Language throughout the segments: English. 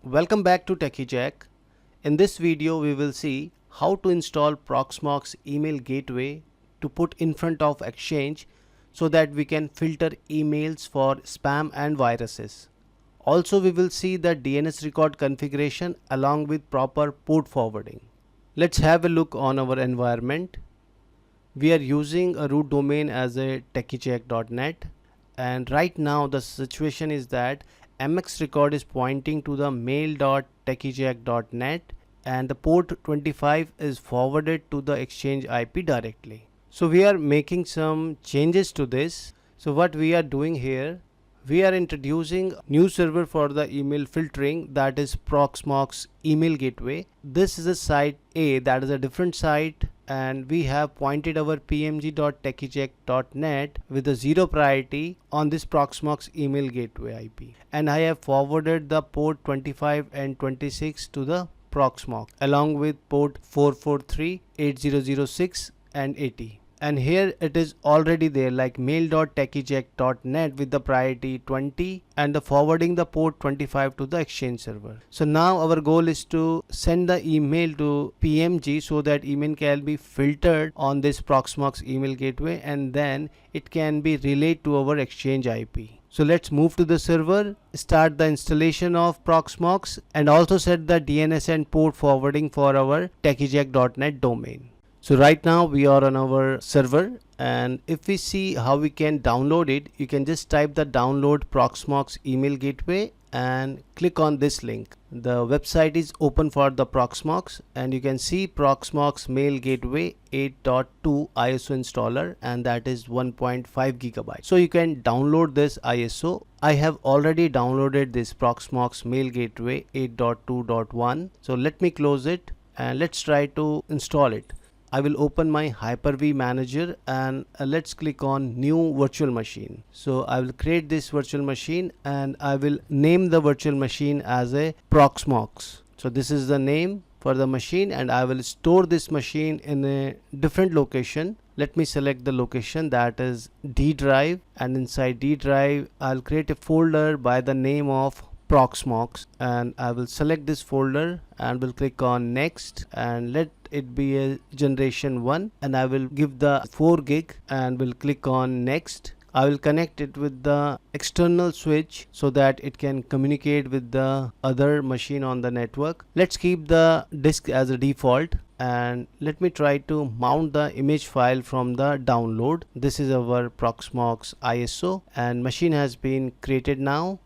Welcome back to Techi Jack. In this video we will see how to install Proxmox Email Gateway to put in front of Exchange so that we can filter emails for spam and viruses. Also we will see the DNS record configuration along with proper port forwarding. Let's have a look on our environment. We are using a root domain as a techijack.net, and right now the situation is that MX record is pointing to the mail.techijack.net and the port 25 is forwarded to the Exchange IP directly. So we are making some changes to this. So what we are doing here, we are introducing new server for the email filtering, that is Proxmox Email Gateway. This is a site A, that is a different site, and we have pointed our pmg.techijack.net with a 0 priority on this Proxmox Email Gateway IP, and I have forwarded the port 25 and 26 to the Proxmox along with port 443, 8006 and 80. And here it is already there like mail.techijack.net with the priority 20 and the forwarding the port 25 to the Exchange server. So now our goal is to send the email to PMG so that email can be filtered on this Proxmox Email Gateway and then it can be relayed to our Exchange IP. So let's move to the server, start the installation of Proxmox and also set the DNS and port forwarding for our techijack.net domain. So right now we are on our server, and if we see how we can download it, you can just type the download Proxmox Email Gateway and click on this link. The website is open for the Proxmox and you can see Proxmox Mail Gateway 8.2 ISO installer, and that is 1.5 gigabytes. So you can download this ISO. I have already downloaded this Proxmox Mail Gateway 8.2.1. So let me close it and let's try to install it. I will open my Hyper-V manager and let's click on new virtual machine. So I will create this virtual machine and I will name the virtual machine as a Proxmox. So this is the name for the machine, and I will store this machine in a different location. Let me select the location, that is D drive, and inside D drive I'll create a folder by the name of Proxmox, and I will select this folder and will click on next and let it be a generation 1, and I will give the 4 gig and will click on next. I will connect it with the external switch so that it can communicate with the other machine on the network. Let's keep the disk as a default and let me try to mount the image file from the download. This is our Proxmox ISO and machine has been created now.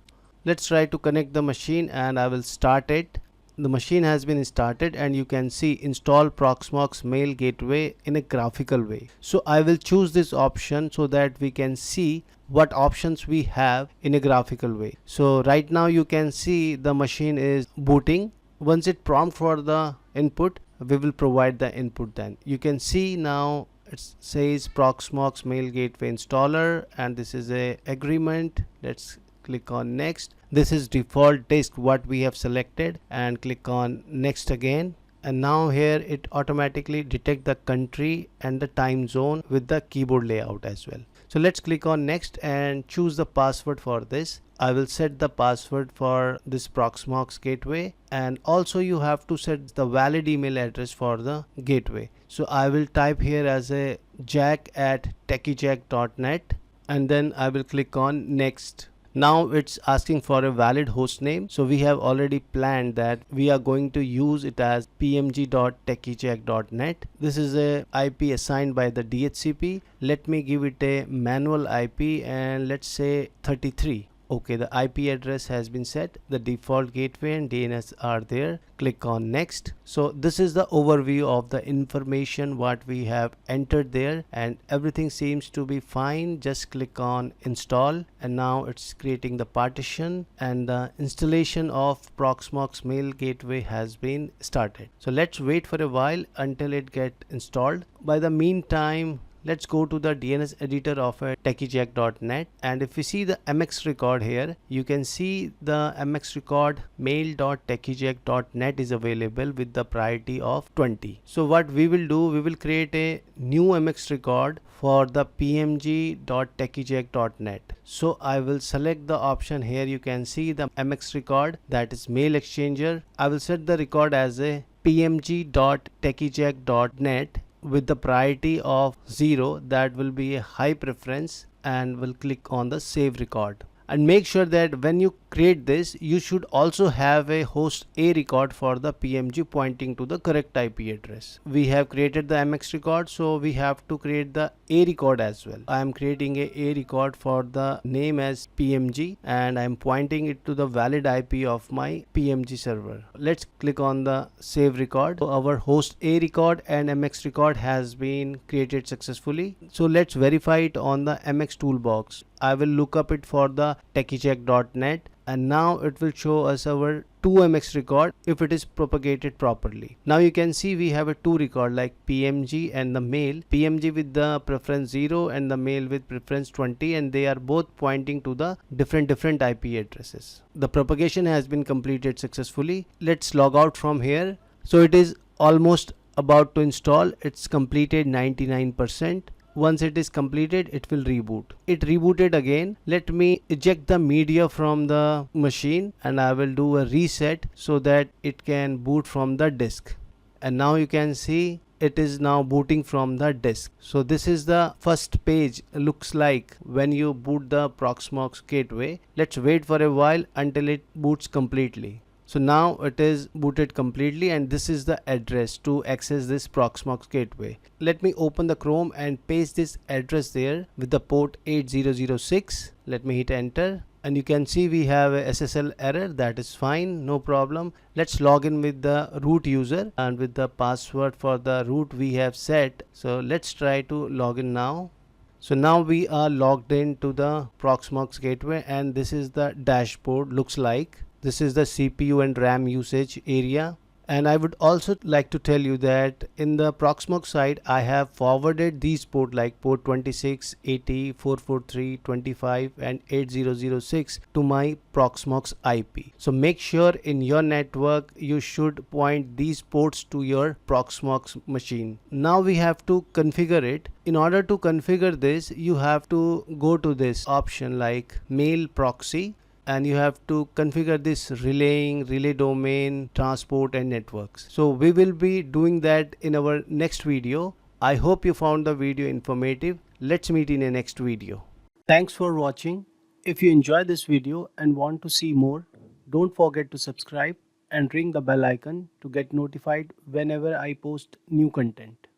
Let's try to connect the machine and I will start it. The machine has been started and you can see install Proxmox Mail Gateway in a graphical way. So I will choose this option so that we can see what options we have in a graphical way. So right now you can see the machine is booting. Once it prompts for the input, we will provide the input. Then you can see now it says Proxmox Mail Gateway installer and this is a agreement. Let's click on next. This is default disk what we have selected and click on next again, and now here it automatically detect the country and the time zone with the keyboard layout as well. So let's click on next and choose the password for this. I will set the password for this Proxmox gateway, and also you have to set the valid email address for the gateway. So I will type here as a jack@techijack.net and then I will click on next. Now it's asking for a valid host name, so we have already planned that we are going to use it as pmg.techijack.net. This is a IP assigned by the DHCP. Let me give it a manual IP and let's say 33. Okay, the IP address has been set, the default gateway and DNS are there. Click on next. So this is the overview of the information what we have entered there, and everything seems to be fine. Just click on install and now it's creating the partition and the installation of Proxmox Mail Gateway has been started. So let's wait for a while until it get installed. By the meantime, let's go to the DNS editor of techijack.net, and if we see the MX record here, you can see the MX record mail.techijack.net is available with the priority of 20. So what we will do, we will create a new MX record for the pmg.techijack.net. So I will select the option here. You can see the MX record, that is mail exchanger. I will set the record as a pmg.techijack.net with the priority of 0. That will be a high preference, and we'll click on the save record. And make sure that when you create this, you should also have a host A record for the PMG pointing to the correct IP address. We have created the MX record, so we have to create the A record as well. I am creating a record for the name as PMG, and I am pointing it to the valid IP of my PMG server. Let's click on the save record. So our host A record and MX record has been created successfully. So let's verify it on the MX toolbox. I will look up it for the techijack.net, and now it will show us our 2MX record if it is propagated properly. Now you can see we have a 2 record like PMG and the mail. PMG with the preference 0 and the mail with preference 20, and they are both pointing to the different IP addresses. The propagation has been completed successfully. Let's log out from here. So it is almost about to install. It's completed 99%. Once it is completed, it will reboot. It rebooted again. Let me eject the media from the machine, and I will do a reset so that it can boot from the disk. And now you can see it is now booting from the disk. So this is the first page looks like when you boot the Proxmox gateway. Let's wait for a while until it boots completely. So now it is booted completely, and this is the address to access this Proxmox gateway. Let me open the Chrome and paste this address there with the port 8006. Let me hit enter, and you can see we have a SSL error. That is fine, no problem. Let's log in with the root user and with the password for the root we have set. So let's try to log in now. So now we are logged in to the Proxmox gateway, and this is the dashboard looks like. This is the CPU and RAM usage area. And I would also like to tell you that in the Proxmox side, I have forwarded these ports like port 26, 80, 443, 25 and 8006 to my Proxmox IP. So make sure in your network you should point these ports to your Proxmox machine. Now we have to configure it. In order to configure this, you have to go to this option like mail proxy, and you have to configure this relaying, relay domain, transport and networks. So we will be doing that in our next video. I hope you found the video informative. Let's meet in a next video. Thanks for watching. If you enjoyed this video and want to see more, don't forget to subscribe and ring the bell icon to get notified whenever I post new content.